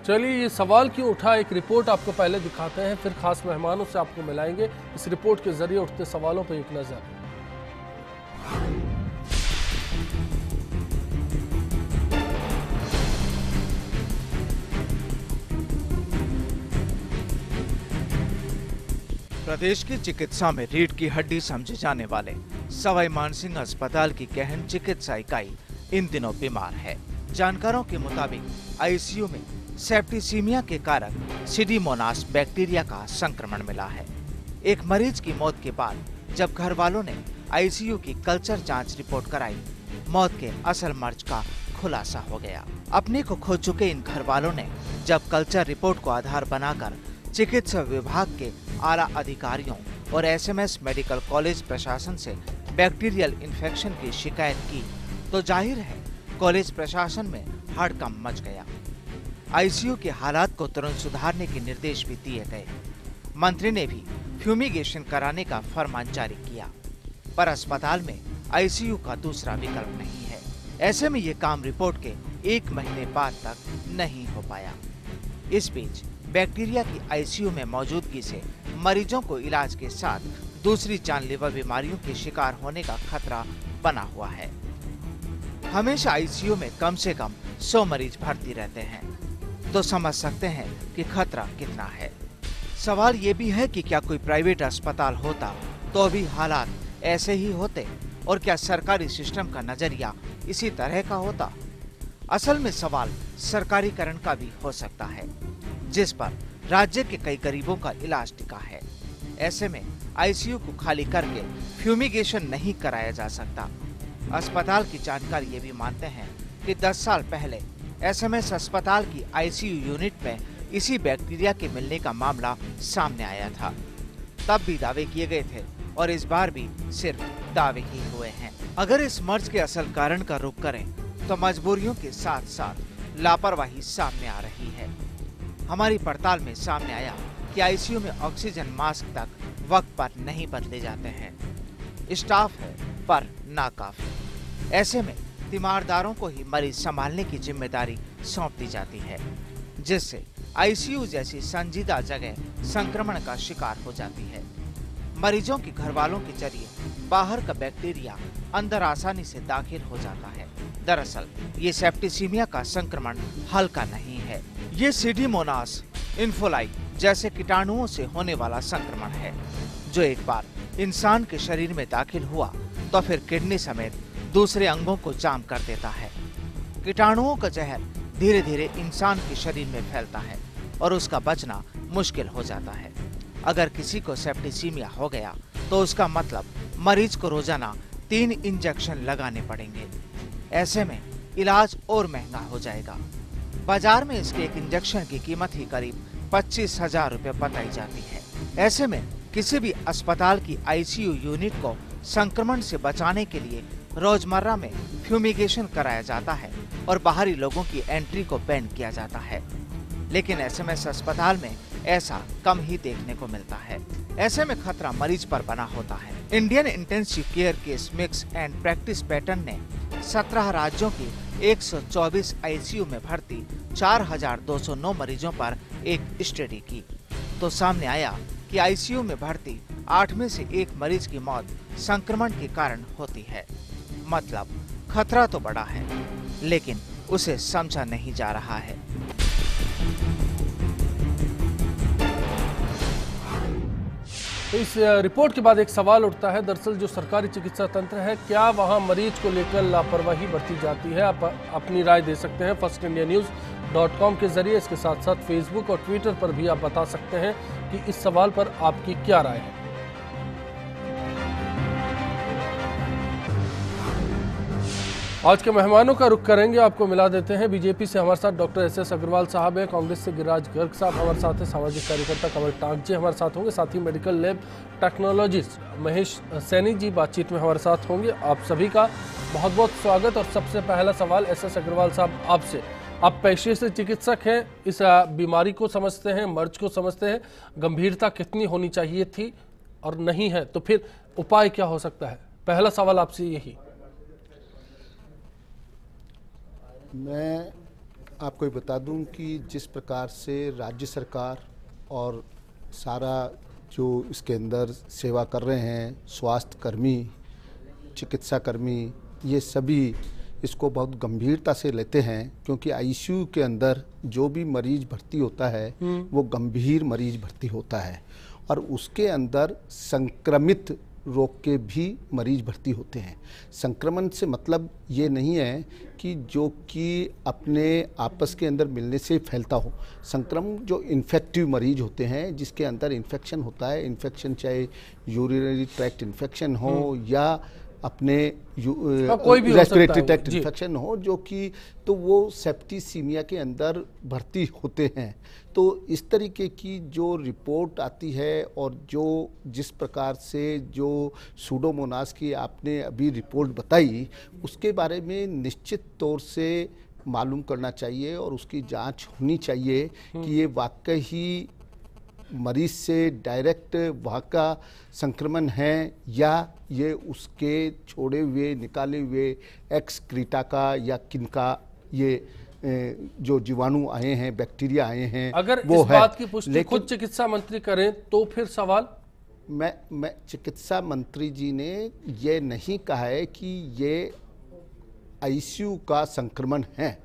चलिए, ये सवाल क्यों उठा, एक रिपोर्ट आपको पहले दिखाते हैं, फिर खास मेहमानों से आपको मिलाएंगे। इस रिपोर्ट के जरिए उठते सवालों पर एक नजर। प्रदेश की चिकित्सा में रीढ़ की हड्डी समझे जाने वाले सवाई मानसिंह अस्पताल की गहन चिकित्सा इकाई इन दिनों बीमार है। जानकारों के मुताबिक आईसीयू में सेप्टिसीमिया के कारक सीडीमोनास बैक्टीरिया का संक्रमण मिला है। एक मरीज की मौत के बाद जब घर वालों ने आईसीयू की कल्चर जांच रिपोर्ट कराई, मौत के असल मर्ज का खुलासा हो गया। अपने को खो चुके इन घर वालों ने जब कल्चर रिपोर्ट को आधार बनाकर चिकित्सा विभाग के आला अधिकारियों और एसएमएस मेडिकल कॉलेज प्रशासन से बैक्टीरियल इन्फेक्शन की शिकायत की, तो जाहिर है कॉलेज प्रशासन में हड़कंप मच गया। आईसीयू के हालात को तुरंत सुधारने के निर्देश भी दिए गए। मंत्री ने भी फ्यूमिगेशन कराने का फरमान जारी किया, पर अस्पताल में आईसीयू का दूसरा विकल्प नहीं है। ऐसे में ये काम रिपोर्ट के 1 महीने बाद तक नहीं हो पाया। इस बीच बैक्टीरिया की आईसीयू में मौजूदगी से मरीजों को इलाज के साथ दूसरी जानलेवा बीमारियों के शिकार होने का खतरा बना हुआ है। हमेशा आईसीयू में कम से कम 100 मरीज भर्ती रहते हैं, तो समझ सकते हैं कि खतरा कितना है। सवाल ये भी है कि क्या कोई प्राइवेट अस्पताल होता तो अभी हालात ऐसे ही होते, और क्या सरकारी सिस्टम का नजरिया इसी तरह का होता। असल में सवाल सरकारीकरण का भी हो सकता है, जिस पर राज्य के कई गरीबों का इलाज टिका है। ऐसे में आईसीयू को खाली करके फ्यूमिगेशन नहीं कराया जा सकता। अस्पताल की जानकार ये भी मानते हैं कि 10 साल पहले एसएमएस अस्पताल की आईसीयू यूनिट में इसी बैक्टीरिया के मिलने का मामला सामने आया था। तब भी दावे किए गए थे और इस बार भी सिर्फ दावे ही हुए हैं। अगर इस मर्ज के असल कारण का रुख करें तो मजबूरियों के साथ साथ लापरवाही सामने आ रही है। हमारी पड़ताल में सामने आया कि आईसीयू में ऑक्सीजन मास्क तक वक्त पर नहीं बदले जाते हैं। स्टाफ है पर नाकाफी। ऐसे में तीमारदारों को ही मरीज संभालने की जिम्मेदारी सौंप दी जाती है, जिससे आईसीयू जैसी संजीदा जगह संक्रमण का शिकार हो जाती है। मरीजों के घर वालों के जरिए बाहर का बैक्टीरिया अंदर आसानी से दाखिल हो जाता है। दरअसल ये सेप्टिसीमिया का संक्रमण हल्का नहीं है। ये सीडीमोनास इन्फोलाई जैसे कीटाणुओं से होने वाला संक्रमण है, जो एक बार इंसान के शरीर में दाखिल हुआ तो फिर किडनी समेत दूसरे अंगों को जाम कर देता है। कीटाणुओं का जहर धीरे धीरे इंसान के शरीर में फैलता है और उसका बचना मुश्किल हो जाता है। अगर किसी को सेप्टिसीमिया हो गया तो उसका मतलब मरीज को रोजाना 3 इंजेक्शन लगाने पड़ेंगे। ऐसे में इलाज और महंगा हो जाएगा। बाजार में इसके एक इंजेक्शन की कीमत ही करीब 25,000 रुपए बताई जाती है। ऐसे में किसी भी अस्पताल की आईसीयू यूनिट को संक्रमण से बचाने के लिए रोजमर्रा में फ्यूमिगेशन कराया जाता है और बाहरी लोगों की एंट्री को बैन किया जाता है। लेकिन एसएमएस अस्पताल में ऐसा कम ही देखने को मिलता है। ऐसे में खतरा मरीज पर बना होता है। Indian intensive care case mix and practice pattern ने 17 राज्यों की 124 आईसीयू में भर्ती 4,209 मरीजों पर एक स्टडी की, तो सामने आया कि आईसीयू में भर्ती 8 में से 1 मरीज की मौत संक्रमण के कारण होती है। मतलब खतरा तो बड़ा है, लेकिन उसे समझा नहीं जा रहा है। इस रिपोर्ट के बाद एक सवाल उठता है। दरअसल जो सरकारी चिकित्सा तंत्र है, क्या वहां मरीज को लेकर लापरवाही बरती जाती है? आप अपनी राय दे सकते हैं firstindianews.com के जरिए। इसके साथ साथ फेसबुक और ट्विटर पर भी आप बता सकते हैं कि इस सवाल पर आपकी क्या राय है। आज के मेहमानों का रुख करेंगे, आपको मिला देते हैं। बीजेपी से हमारे साथ डॉक्टर एस अग्रवाल साहब हैं, कांग्रेस से गिरिराज गर्ग साहब हमारे साथ हैं, सामाजिक कार्यकर्ता कमल टांगजे हमारे साथ होंगे, साथ ही medical lab technologist Mahesh Saini ji बातचीत में हमारे साथ होंगे। आप सभी का बहुत बहुत स्वागत। और सबसे पहला सवाल एस अग्रवाल साहब आपसे। आप पेशे से चिकित्सक हैं, इस बीमारी को समझते हैं, मर्ज को समझते हैं, गंभीरता कितनी होनी चाहिए थी और नहीं है तो फिर उपाय क्या हो सकता है? पहला सवाल आपसे यही। मैं आपको ये बता दूं कि जिस प्रकार से राज्य सरकार और सारा जो इसके अंदर सेवा कर रहे हैं, स्वास्थ्य कर्मी, चिकित्सा कर्मी, ये सभी इसको बहुत गंभीरता से लेते हैं, क्योंकि आईसीयू के अंदर जो भी मरीज भर्ती होता है वो गंभीर मरीज भर्ती होता है और उसके अंदर संक्रमित रोग के भी मरीज भर्ती होते हैं। संक्रमण से मतलब ये नहीं है कि जो कि अपने आपस के अंदर मिलने से फैलता हो। संक्रमण जो इन्फेक्टिव मरीज होते हैं जिसके अंदर इन्फेक्शन होता है, इन्फेक्शन चाहे यूरिनरी ट्रैक्ट इन्फेक्शन हो या अपने कोई भी रेस्पिरेटरी ट्रैक्ट इन्फेक्शन हो, जो कि तो वो सेप्टिसीमिया के अंदर भर्ती होते हैं। तो इस तरीके की जो रिपोर्ट आती है और जो जिस प्रकार से जो सूडोमोनास की आपने अभी रिपोर्ट बताई, उसके बारे में निश्चित तौर से मालूम करना चाहिए और उसकी जांच होनी चाहिए कि ये वाकई ही मरीज से डायरेक्ट वहाँ का संक्रमण है या ये उसके छोड़े हुए निकाले हुए एक्सक्रीटा का या किनका ये जो जीवाणु आए हैं, बैक्टीरिया आए हैं, अगर वो इस है। बात की पुष्टि खुद चिकित्सा मंत्री करें तो फिर सवाल। मैं चिकित्सा मंत्री जी ने ये नहीं कहा है कि ये आईसीयू का संक्रमण है,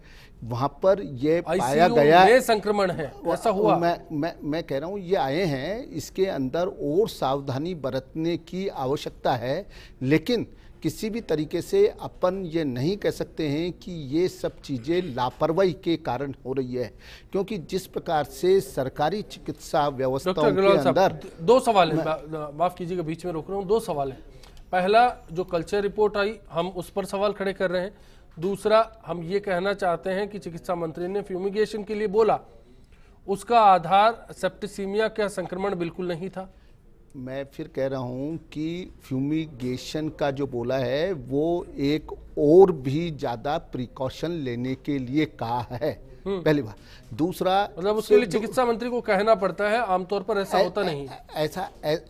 वहाँ पर ये पाया गया में संक्रमण है, ऐसा हुआ। मैं कह रहा हूँ ये आए हैं, इसके अंदर और सावधानी बरतने की आवश्यकता है, लेकिन किसी भी तरीके से अपन ये नहीं कह सकते हैं कि ये सब चीज़ें लापरवाही के कारण हो रही है, क्योंकि जिस प्रकार से सरकारी चिकित्सा व्यवस्थाओं के अंदर दो सवाल हैं, माफ कीजिएगा बीच में रोक रहा हूँ, दो सवाल हैं। पहला, जो कल्चर रिपोर्ट आई हम उस पर सवाल खड़े कर रहे हैं। दूसरा, हम ये कहना चाहते हैं कि चिकित्सा मंत्री ने फ्यूमिगेशन के लिए बोला, उसका आधार सेप्टिसीमिया का संक्रमण बिल्कुल नहीं था। मैं फिर कह रहा हूं कि फ्यूमिगेशन का जो बोला है वो एक और भी ज़्यादा प्रिकॉशन लेने के लिए कहा है, पहली बात। दूसरा, मतलब उसके लिए चिकित्सा मंत्री को कहना पड़ता है, आमतौर पर ऐसा होता नहीं।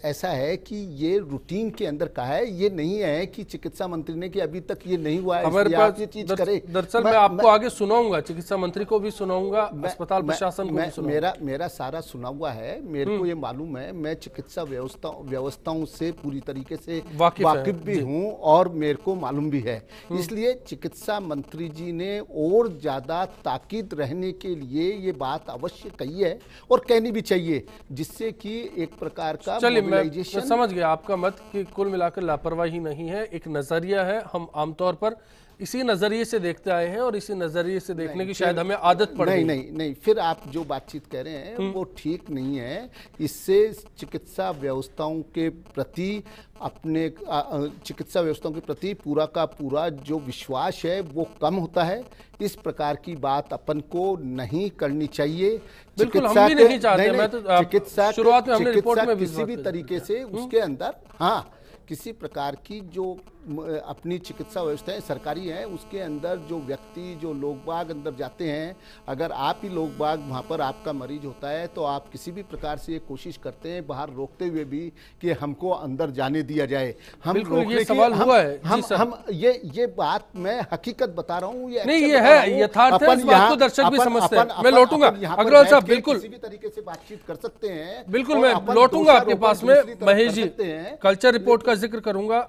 ऐसा है कि ये रूटीन के अंदर का है, ये नहीं है कि चिकित्सा मंत्री ने कि अभी तक ये नहीं हुआ है हमारे पास ये चीज करे। दरअसल मैं आपको आगे सुनाऊंगा, चिकित्सा मंत्री को भी सुनाऊंगा, अस्पताल प्रशासन को भी सुनाऊंगा। मेरा सारा सुना हुआ है, मेरे को ये मालूम है, मैं चिकित्सा व्यवस्थाओं से पूरी तरीके से वाकिफ भी हूँ और मेरे को मालूम भी है। इसलिए चिकित्सा मंत्री जी ने और ज्यादा ताकीद रहने के लिए ये बात अवश्य कही है और कहनी भी चाहिए, जिससे कि एक प्रकार का मोबिलाइजेशन। मैं समझ गया आपका मत कि कुल मिलाकर लापरवाही नहीं है, एक नजरिया है। हम आमतौर पर इसी नजरिए से देखते आए हैं और इसी नजरिए से देखने की शायद हमें आदत पड़ गई। नहीं, फिर आप जो बातचीत कह रहे हैं वो ठीक नहीं है। इससे चिकित्सा व्यवस्थाओं के प्रति अपने चिकित्सा व्यवस्थाओं के प्रति पूरा का पूरा जो विश्वास है वो कम होता है। इस प्रकार की बात अपन को नहीं करनी चाहिए। बिल्कुल, हम भी नहीं चाहते। मैं तो चिकित्सा शुरुआत में हमने रिपोर्ट में किसी भी तरीके से उसके अंदर किसी प्रकार की जो अपनी चिकित्सा व्यवस्थाएं सरकारी हैं, उसके अंदर जो व्यक्ति, जो लोग बाग अंदर जाते हैं, अगर आप ही लोग बाग वहाँ पर आपका मरीज होता है तो आप किसी भी प्रकार से ये कोशिश करते हैं बाहर रोकते हुए भी कि हमको अंदर जाने दिया जाए। हम ये सवाल हुआ है, हम ये बात मैं हकीकत बता रहा हूँ, ये है यथार्थ है, इस बात को दर्शक भी समझते हैं। मैं लौटूंगा अग्रवाल साहब, बिल्कुल किसी भी तरीके से बातचीत कर सकते हैं। बिल्कुल, मैं लौटूंगा आपके पास में। महेश जी, कल्चर रिपोर्ट का जिक्र करूंगा।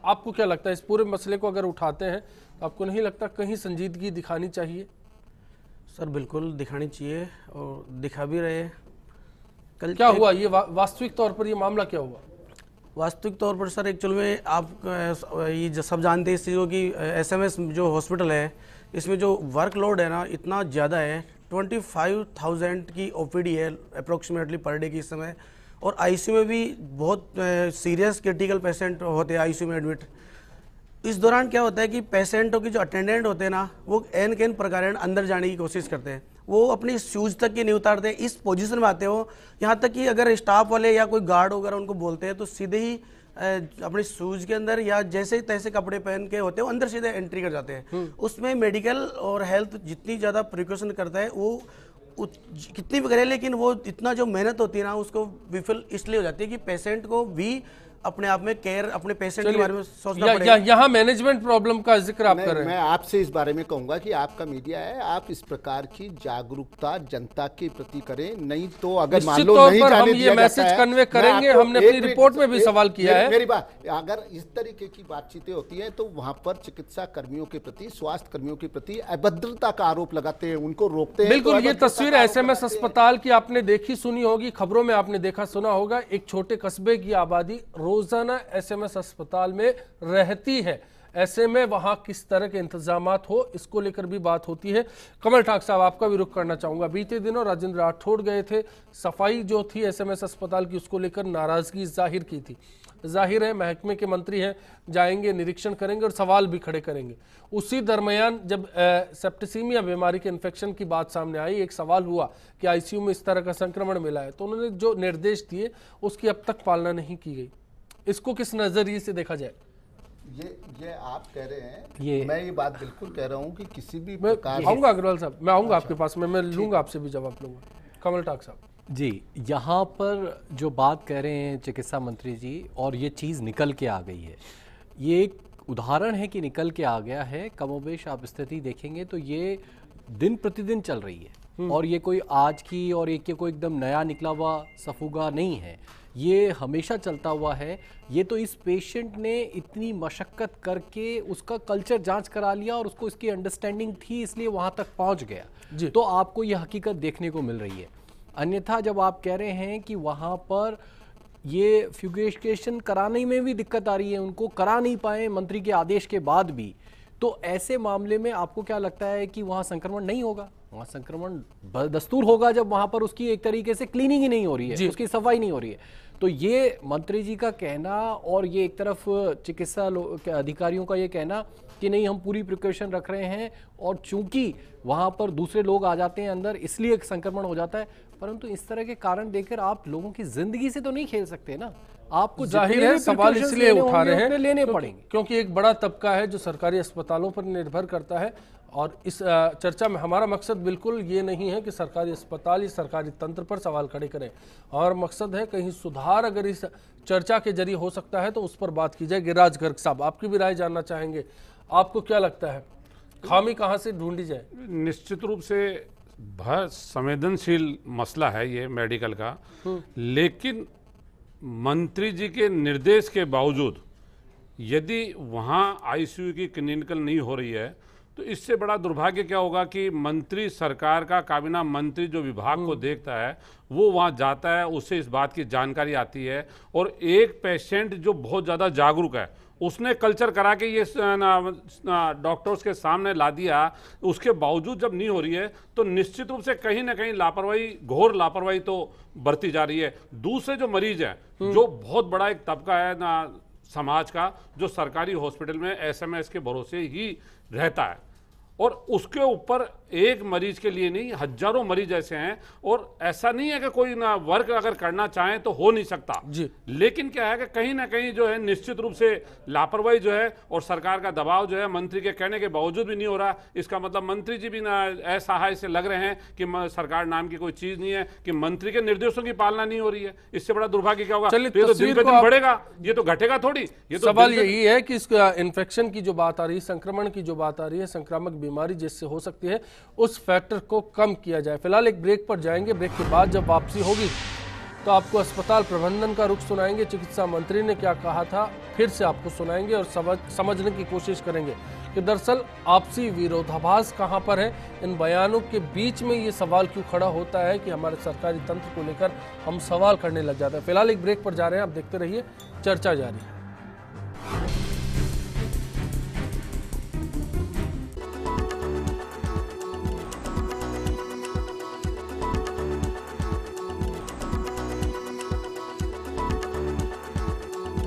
आपको क्या लगता है इस पूरे मसले को अगर उठाते हैं तो आपको नहीं लगता कहीं संजीदगी दिखानी चाहिए? सर बिल्कुल दिखानी चाहिए और दिखा भी रहे हैं। कल क्या हुआ, ये वास्तविक तौर पर ये मामला क्या हुआ? वास्तविक तौर पर सर एक्चुअल में आप ये सब जानते हैं इस चीज़ों की, एसएमएस जो हॉस्पिटल है इसमें जो वर्कलोड है ना इतना ज़्यादा है। 25,000 की ओपीडी है अप्रोक्सीमेटली पर डे की इस समय, और आईसीयू में भी बहुत सीरियस क्रिटिकल पेशेंट होते हैं आईसीयू में एडमिट। इस दौरान क्या होता है कि पेशेंटों की जो अटेंडेंट होते हैं ना वो एन केन प्रकार अंदर जाने की कोशिश करते हैं, वो अपनी शूज़ तक की नहीं उतारते, इस पोजीशन में आते हो। यहाँ तक कि अगर स्टाफ वाले या कोई गार्ड वगैरह उनको बोलते हैं तो सीधे ही अपने शूज़ के अंदर या जैसे तैसे कपड़े पहन के होते हैं अंदर सीधे एंट्री कर जाते हैं। उसमें मेडिकल और हेल्थ जितनी ज़्यादा प्रिकॉशन करता है वो कितनी भी करे, लेकिन वो इतना जो मेहनत होती है ना उसको विफल इसलिए हो जाती है कि पेशेंट को भी अपने आप में केयर अपने पेशेंट के बारे में सोचना पड़ेगा। यहाँ मैनेजमेंट प्रॉब्लम का जिक्र आप कर रहे हैं। मैं आपसे इस बारे में कहूंगा कि आपका मीडिया है, आप इस प्रकार की जागरूकता जनता के प्रति करें, नहीं तो अगर मान लो नहीं जाने दिया जाता है, मैसेज कन्वे करेंगे। हमने अपनी रिपोर्ट में भी सवाल किया है। मेरी बात, अगर इस तरीके की बातचीतें होती हैं तो वहां पर चिकित्सा कर्मियों के प्रति, स्वास्थ्य कर्मियों के प्रति अभद्रता का आरोप लगाते हैं, उनको रोकते हैं। बिल्कुल, ये तस्वीर एसएमएस अस्पताल की आपने देखी सुनी होगी, खबरों में आपने देखा सुना होगा। एक छोटे कस्बे की आबादी रोजाना एसएमएस अस्पताल में रहती है। ऐसे में वहां किस तरह के इंतजामात हो, इसको लेकर भी बात होती है। कमल ठाक साहब, आपका भी रुख करना चाहूंगा। बीते दिनों राजेंद्र राठौड़ गए थे, सफाई जो थी एसएमएस अस्पताल की उसको लेकर नाराजगी जाहिर की थी। जाहिर है महकमे के मंत्री हैं, जाएंगे, निरीक्षण करेंगे और सवाल भी खड़े करेंगे। उसी दरमियान जब सेप्टिसीमिया बीमारी के इन्फेक्शन की बात सामने आई, एक सवाल हुआ कि आईसीयू में इस तरह का संक्रमण मिला है, तो उन्होंने जो निर्देश दिए उसकी अब तक पालना नहीं की गई। इसको किस नजरिए से देखा जाए? ये आप कह रहे हैं, मैं ये बात बिल्कुल कह रहा हूँ कि किसी भी प्रकार, आऊंगा अग्रवाल साहब, मैं आऊंगा आपके पास में, मैं लूंगा आपसे भी जवाब लूंगा। कमल ठाक साहब जी, यहाँ पर जो बात कह रहे हैं चिकित्सा मंत्री जी, और ये चीज़ निकल के आ गई है, ये एक उदाहरण है कि निकल के आ गया है। कमोबेश आप स्थिति देखेंगे तो ये दिन प्रतिदिन चल रही है, और ये कोई आज की और एक कोई एकदम नया निकला हुआ सफुगा नहीं है, ये हमेशा चलता हुआ है। ये तो इस पेशेंट ने इतनी मशक्क़त करके उसका कल्चर जांच करा लिया और उसको इसकी अंडरस्टैंडिंग थी, इसलिए वहाँ तक पहुँच गया। तो आपको ये हकीकत देखने को मिल रही है। अन्यथा जब आप कह रहे हैं कि वहाँ पर ये फ्यूगेशन कराने में भी दिक्कत आ रही है, उनको करा नहीं पाए मंत्री के आदेश के बाद भी, तो ऐसे मामले में आपको क्या लगता है कि वहाँ संक्रमण नहीं होगा? वहाँ संक्रमण बदस्तूर होगा जब वहाँ पर उसकी एक तरीके से क्लीनिंग ही नहीं हो रही है, उसकी सफाई नहीं हो रही है। तो ये मंत्री जी का कहना और ये एक तरफ चिकित्सा अधिकारियों का ये कहना कि नहीं हम पूरी प्रिकॉशन रख रहे हैं, और चूंकि वहाँ पर दूसरे लोग आ जाते हैं अंदर इसलिए संक्रमण हो जाता है, परंतु इस तरह के कारण देकर आप लोगों की जिंदगी से तो नहीं खेल सकते ना। आपको जाहिर है सवाल इसलिए उठा रहे हैं लेने पड़ेंगे, क्योंकि एक बड़ा तबका है जो सरकारी अस्पतालों पर निर्भर करता है। और इस चर्चा में हमारा मकसद बिल्कुल ये नहीं है कि सरकारी अस्पताल या सरकारी तंत्र पर सवाल खड़े करें, और मकसद है कहीं सुधार अगर इस चर्चा के जरिए हो सकता है तो उस पर बात की जाए। गिरिराज गर्ग साहब, आपकी भी राय जानना चाहेंगे, आपको क्या लगता है खामी कहाँ से ढूंढी जाए? निश्चित रूप से बहुत संवेदनशील मसला है ये मेडिकल का, लेकिन मंत्री जी के निर्देश के बावजूद यदि वहाँ आईसीयू की क्लिनिकल नहीं हो रही है तो इससे बड़ा दुर्भाग्य क्या होगा कि मंत्री, सरकार का काबिना मंत्री जो विभाग को देखता है वो वहाँ जाता है, उससे इस बात की जानकारी आती है, और एक पेशेंट जो बहुत ज़्यादा जागरूक है उसने कल्चर करा के ये डॉक्टर्स के सामने ला दिया, उसके बावजूद जब नहीं हो रही है तो निश्चित रूप से कहीं ना कहीं लापरवाही, घोर लापरवाही तो बरती जा रही है। दूसरे जो मरीज हैं, जो बहुत बड़ा एक तबका है ना समाज का, जो सरकारी हॉस्पिटल में एसएमएस के भरोसे ही रहता है, और उसके ऊपर एक मरीज के लिए नहीं हजारों मरीज ऐसे हैं, और ऐसा नहीं है कि कोई ना वर्क अगर करना चाहे तो हो नहीं सकता जी। लेकिन क्या है कि कहीं ना कहीं जो है निश्चित रूप से लापरवाही जो है और सरकार का दबाव जो है मंत्री के कहने के बावजूद भी नहीं हो रहा। इसका मतलब मंत्री जी भी ना असहाय से लग रहे हैं कि सरकार नाम की कोई चीज नहीं है, कि मंत्री के निर्देशों की पालना नहीं हो रही है। इससे बड़ा दुर्भाग्य क्या होगा? चलिए, तो ये तो दिन पे दिन बढ़ेगा, ये तो घटेगा थोड़ी। ये तो सवाल यही है कि इस इन्फेक्शन की जो बात आ रही है, संक्रमण की जो बात आ रही है, संक्रामक बीमारी जिससे हो सकती है, उस फैक्टर को कम किया जाए। फिलहाल एक ब्रेक पर जाएंगे, ब्रेक के बाद जब वापसी होगी तो आपको अस्पताल प्रबंधन का रुख सुनाएंगे, चिकित्सा मंत्री ने क्या कहा था फिर से आपको सुनाएंगे, और समझने की कोशिश करेंगे कि दरअसल आपसी विरोधाभास कहां पर है। इन बयानों के बीच में ये सवाल क्यों खड़ा होता है कि हमारे सरकारी तंत्र को लेकर हम सवाल करने लग जाते हैं। फिलहाल एक ब्रेक पर जा रहे हैं, आप देखते रहिए, चर्चा जारी है।